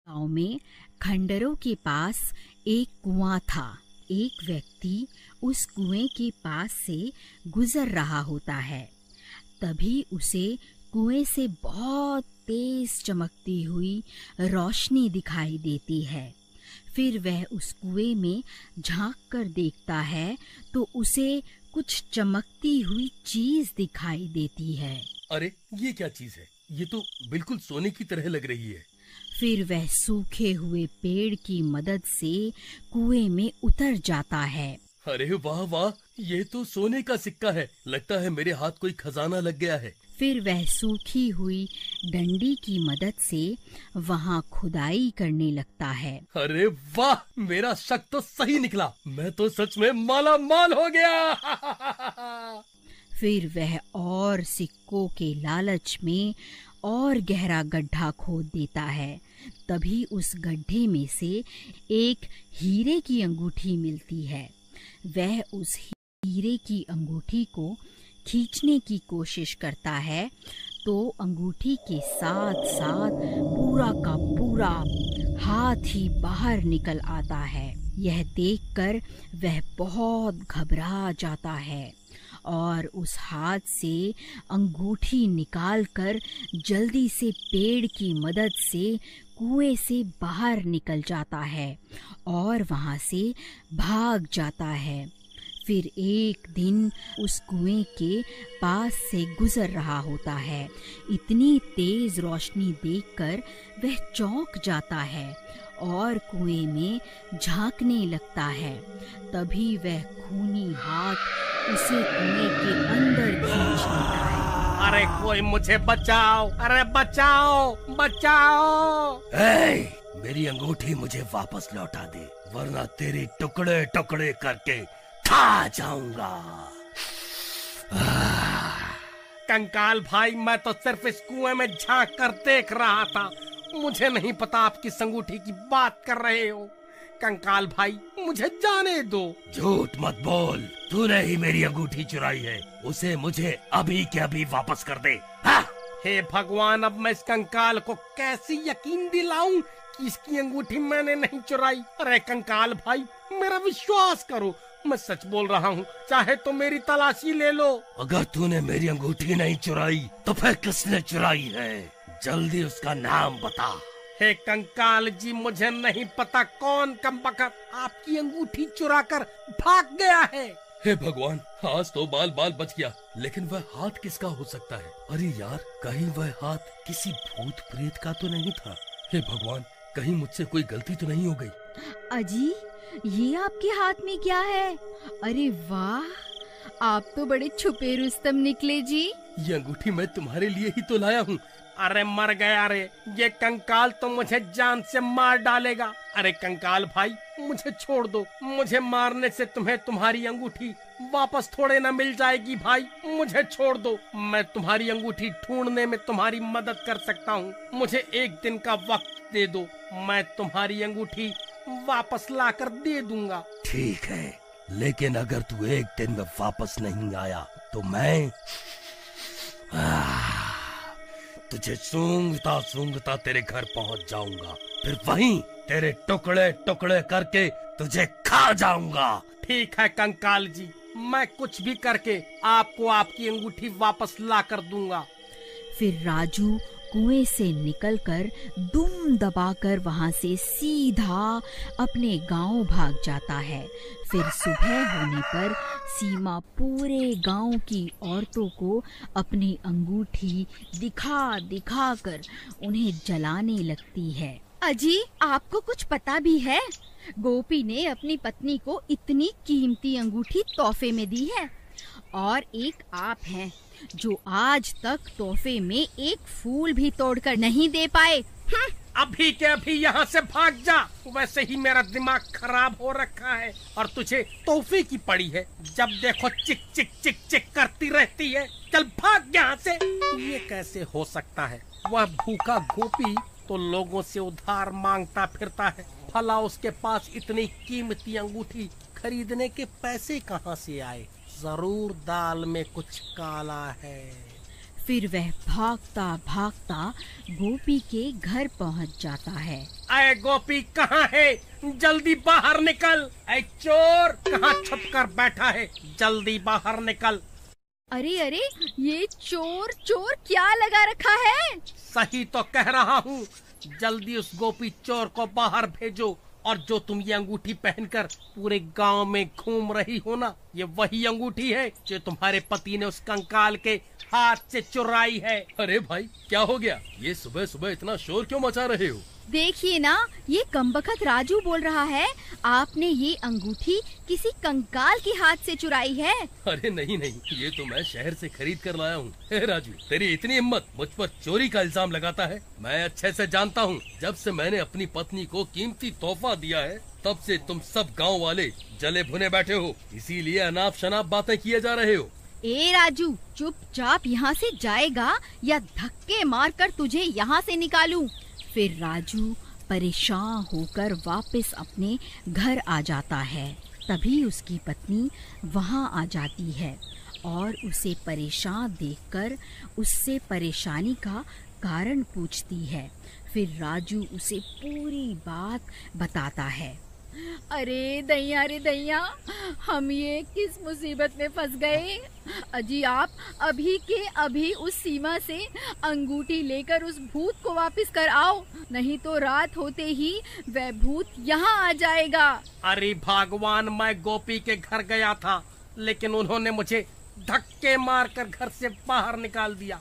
गांव में खंडरों के पास एक कुआं था। एक व्यक्ति उस कुएं के पास से गुजर रहा होता है। तभी उसे कुएं से बहुत तेज चमकती हुई रोशनी दिखाई देती है। फिर वह उस कुएं में झांक कर देखता है तो उसे कुछ चमकती हुई चीज दिखाई देती है। अरे ये क्या चीज है? ये तो बिल्कुल सोने की तरह लग रही है। फिर वह सूखे हुए पेड़ की मदद से कुएं में उतर जाता है। अरे वाह वाह, ये तो सोने का सिक्का है। लगता है मेरे हाथ कोई खजाना लग गया है। फिर वह सूखी हुई डंडी की मदद से वहां खुदाई करने लगता है। अरे वाह, मेरा शक तो सही निकला। मैं तो सच में माला माल हो गया। फिर वह और सिक्कों के लालच में और गहरा गड्ढा खोद देता है। तभी उस गड्ढे में से एक हीरे की अंगूठी मिलती है। वह उस हीरे की अंगूठी को खींचने की कोशिश करता है तो अंगूठी के साथ साथ पूरा का पूरा हाथ ही बाहर निकल आता है। यह देखकर वह बहुत घबरा जाता है और उस हाथ से अंगूठी निकालकर जल्दी से पेड़ की मदद से कुएं से बाहर निकल जाता है और वहां से भाग जाता है। फिर एक दिन उस कुएं के पास से गुजर रहा होता है। इतनी तेज रोशनी देखकर वह चौंक जाता है और कुएं में झांकने लगता है। तभी वह खूनी हाथ उसे कुएं के अंदर खींच लेता है। अरे कोई मुझे बचाओ! अरे बचाओ बचाओ! मेरी अंगूठी मुझे वापस लौटा दे, वरना तेरे टुकड़े टुकड़े करके खा जाऊंगा। कंकाल भाई, मैं तो सिर्फ इस कुएं में झांक कर देख रहा था। मुझे नहीं पता आप किस अंगूठी की बात कर रहे हो। कंकाल भाई, मुझे जाने दो। झूठ मत बोल, तूने ही मेरी अंगूठी चुराई है। उसे मुझे अभी के अभी वापस कर दे। हाँ? हे भगवान, अब मैं इस कंकाल को कैसे यकीन दिलाऊं कि इसकी अंगूठी मैंने नहीं चुराई। अरे कंकाल भाई, मेरा विश्वास करो, मैं सच बोल रहा हूँ। चाहे तो मेरी तलाशी ले लो। अगर तूने मेरी अंगूठी नहीं चुराई तो फिर किसने चुराई है? जल्दी उसका नाम बता। हे कंकाल जी, मुझे नहीं पता कौन कमबख्त आपकी अंगूठी चुरा कर भाग गया है। हे भगवान, आज तो बाल बाल बच गया, लेकिन वह हाथ किसका हो सकता है? अरे यार, कहीं वह हाथ किसी भूत प्रेत का तो नहीं था? हे भगवान, कहीं मुझसे कोई गलती तो नहीं हो गई? अजी, ये आपके हाथ में क्या है? अरे वाह, आप तो बड़े छुपे रुस्तम निकले जी। ये अंगूठी मैं तुम्हारे लिए ही तो लाया हूँ। अरे मर गया रे, ये कंकाल तो मुझे जान से मार डालेगा। अरे कंकाल भाई, मुझे छोड़ दो। मुझे मारने से तुम्हें तुम्हारी अंगूठी वापस थोड़े ना मिल जाएगी। भाई मुझे छोड़ दो, मैं तुम्हारी अंगूठी ढूंढने में तुम्हारी मदद कर सकता हूँ। मुझे एक दिन का वक्त दे दो, मैं तुम्हारी अंगूठी वापस लाकर दे दूंगा। ठीक है, लेकिन अगर तू एक दिन में वापस नहीं आया तो मैं तुझे सूंघता सूंघता तेरे घर पहुंच जाऊंगा। फिर वहीं तेरे टुकड़े टुकड़े करके तुझे खा जाऊंगा। ठीक है कंकाल जी, मैं कुछ भी करके आपको आपकी अंगूठी वापस ला कर दूंगा। फिर राजू कुएं से निकलकर दुम दबाकर वहां से सीधा अपने गांव भाग जाता है। फिर सुबह होने पर सीमा पूरे गांव की औरतों को अपनी अंगूठी दिखा दिखा कर उन्हें जलाने लगती है। अजी, आपको कुछ पता भी है? गोपी ने अपनी पत्नी को इतनी कीमती अंगूठी तोहफे में दी है और एक आप हैं जो आज तक तोहफे में एक फूल भी तोड़कर नहीं दे पाए। अभी के अभी यहाँ से भाग जा। वैसे ही मेरा दिमाग खराब हो रखा है और तुझे तोहफे की पड़ी है। जब देखो चिक चिक चिक चिक करती रहती है। चल भाग यहाँ से। ये कैसे हो सकता है? वह भूखा गोपी तो लोगों से उधार मांगता फिरता है, भला उसके पास इतनी कीमती अंगूठी खरीदने के पैसे कहाँ से आए? जरूर दाल में कुछ काला है। फिर वह भागता भागता गोपी के घर पहुंच जाता है। अरे गोपी कहाँ है? जल्दी बाहर निकल। ऐ चोर, कहाँ छुप कर बैठा है? जल्दी बाहर निकल। अरे अरे, ये चोर चोर क्या लगा रखा है? सही तो कह रहा हूँ। जल्दी उस गोपी चोर को बाहर भेजो। और जो तुम ये अंगूठी पहनकर पूरे गांव में घूम रही हो ना, ये वही अंगूठी है जो तुम्हारे पति ने उस कंकाल के हाथ से चुराई है। अरे भाई, क्या हो गया? ये सुबह सुबह इतना शोर क्यों मचा रहे हो? देखिए ना, ये कमबख्त राजू बोल रहा है आपने ये अंगूठी किसी कंकाल के हाथ से चुराई है। अरे नहीं नहीं, ये तो मैं शहर से खरीद कर लाया हूँ। हे राजू, तेरी इतनी हिम्मत, मुझ पर चोरी का इल्जाम लगाता है? मैं अच्छे से जानता हूँ, जब से मैंने अपनी पत्नी को कीमती तोहफा दिया है, तब से तुम सब गाँव वाले जले भुने बैठे हो। इसीलिए अनाप शनाप बातें किए जा रहे हो। ए राजू, चुपचाप यहाँ से जाएगा या धक्के मारकर तुझे यहाँ से निकालूं? फिर राजू परेशान होकर वापस अपने घर आ जाता है। तभी उसकी पत्नी वहाँ आ जाती है और उसे परेशान देखकर उससे परेशानी का कारण पूछती है। फिर राजू उसे पूरी बात बताता है। अरे दैया, हम ये किस मुसीबत में फंस गए। अजी आप अभी के अभी उस सीमा से अंगूठी लेकर उस भूत को वापस कर आओ, नहीं तो रात होते ही वह भूत यहाँ आ जाएगा। अरे भगवान, मैं गोपी के घर गया था, लेकिन उन्होंने मुझे धक्के मारकर घर से बाहर निकाल दिया।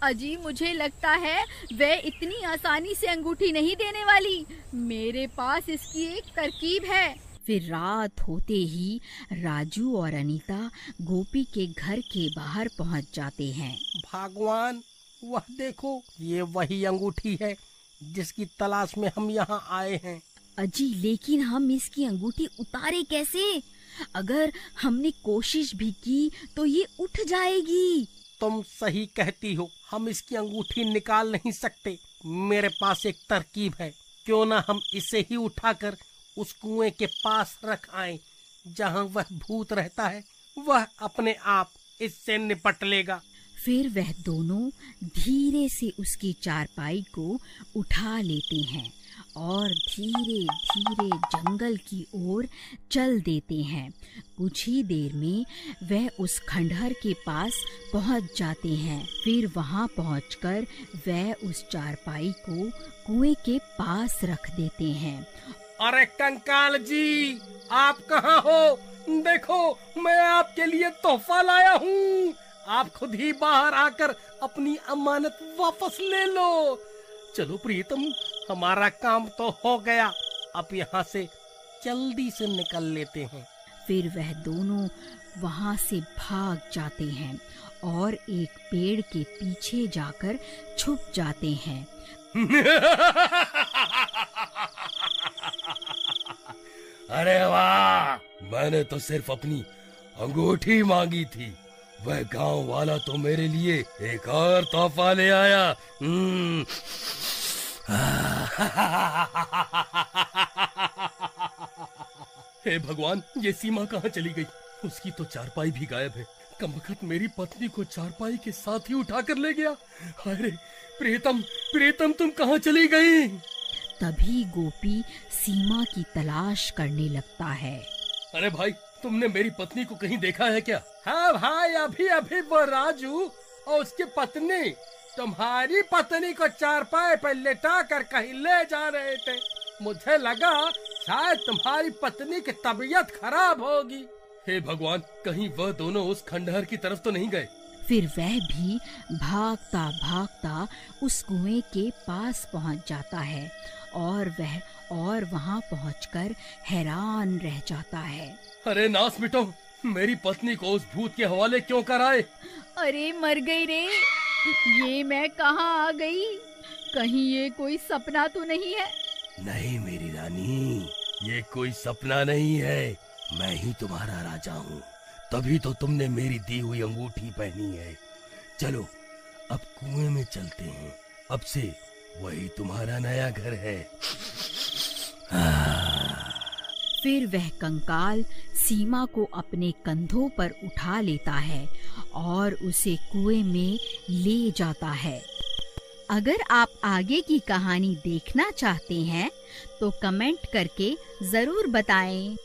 अजी मुझे लगता है वह इतनी आसानी से अंगूठी नहीं देने वाली। मेरे पास इसकी एक तरकीब है। फिर रात होते ही राजू और अनीता गोपी के घर के बाहर पहुंच जाते हैं। भगवान, वह देखो, ये वही अंगूठी है जिसकी तलाश में हम यहाँ आए हैं। अजी लेकिन हम इसकी अंगूठी उतारे कैसे? अगर हमने कोशिश भी की तो ये उठ जाएगी। तुम सही कहती हो, हम इसकी अंगूठी निकाल नहीं सकते। मेरे पास एक तरकीब है, क्यों ना हम इसे ही उठाकर उस कुएं के पास रख आएं, जहां वह भूत रहता है। वह अपने आप इससे निपट लेगा। फिर वह दोनों धीरे से उसकी चारपाई को उठा लेते हैं और धीरे धीरे जंगल की ओर चल देते हैं। कुछ ही देर में वह उस खंडहर के पास पहुंच जाते हैं। फिर वहां पहुंचकर वह उस चारपाई को कुएं के पास रख देते हैं। अरे कंकाल जी, आप कहाँ हो? देखो, मैं आपके लिए तोहफा लाया हूँ। आप खुद ही बाहर आकर अपनी अमानत वापस ले लो। चलो प्रीतम, हमारा काम तो हो गया। अब यहाँ से जल्दी से निकल लेते हैं। फिर वह दोनों वहाँ से भाग जाते हैं और एक पेड़ के पीछे जाकर छुप जाते हैं। अरे वाह, मैंने तो सिर्फ अपनी अंगूठी मांगी थी, वह गांव वाला तो मेरे लिए एक और तोहफा ले आया। हे भगवान, ये सीमा कहाँ चली गई? उसकी तो चारपाई भी गायब है। कमबख्त मेरी पत्नी को चारपाई के साथ ही उठा कर ले गया। अरे प्रीतम तुम कहाँ चली गई? तभी गोपी सीमा की तलाश करने लगता है। अरे भाई, तुमने मेरी पत्नी को कहीं देखा है क्या? हाँ भाई, अभी अभी वो राजू और उसकी पत्नी तुम्हारी पत्नी को चारपाई पर लेटा कर कहीं ले जा रहे थे। मुझे लगा शायद तुम्हारी पत्नी की तबीयत खराब होगी। हे भगवान, कहीं वह दोनों उस खंडहर की तरफ तो नहीं गए? फिर वह भी भागता भागता उस कुएं के पास पहुंच जाता है और वहां पहुंचकर हैरान रह जाता है। अरे नास मिटो, मेरी पत्नी को उस भूत के हवाले क्यों कराए? अरे मर गई रे, ये मैं कहाँ आ गई? कहीं ये कोई सपना तो नहीं है? नहीं मेरी रानी, ये कोई सपना नहीं है। मैं ही तुम्हारा राजा हूँ, तभी तो तुमने मेरी दी हुई अंगूठी पहनी है। चलो अब कुएं में चलते हैं, अब से वही तुम्हारा नया घर है। फिर वह कंकाल सीमा को अपने कंधों पर उठा लेता है और उसे कुएं में ले जाता है। अगर आप आगे की कहानी देखना चाहते हैं तो कमेंट करके जरूर बताएं।